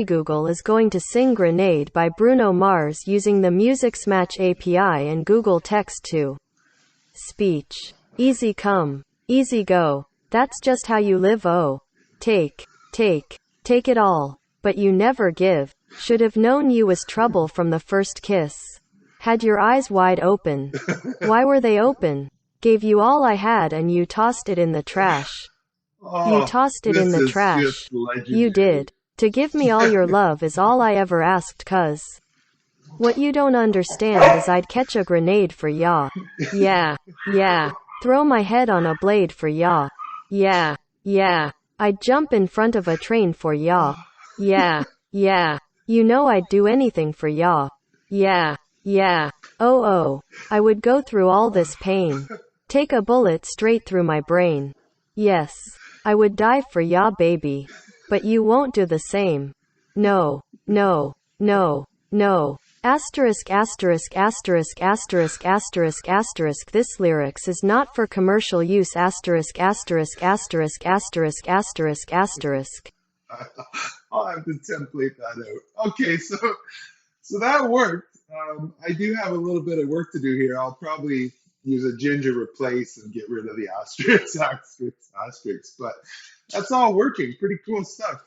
Google is going to sing Grenade by Bruno Mars using the Music Match API and Google Text to Speech. Easy come, easy go. That's just how you live. Oh. Take it all. But you never give. Should have known you was trouble from the first kiss. Had your eyes wide open. Why were they open? Gave you all I had and you tossed it in the trash. You tossed it in the trash. You did. To give me all your love is all I ever asked, 'cause what you don't understand is I'd catch a grenade for ya. Yeah. Throw my head on a blade for ya. Yeah. I'd jump in front of a train for ya. Yeah. You know I'd do anything for ya. Yeah. Oh. I would go through all this pain. Take a bullet straight through my brain. Yes. I would die for ya, baby. But you won't do the same. No. Asterisk. This lyrics is not for commercial use. Asterisk. I'll have to template that out. Okay, so that worked. I do have a little bit of work to do here. I'll probably use a ginger replace and get rid of the asterisk. But that's all working. Pretty cool stuff.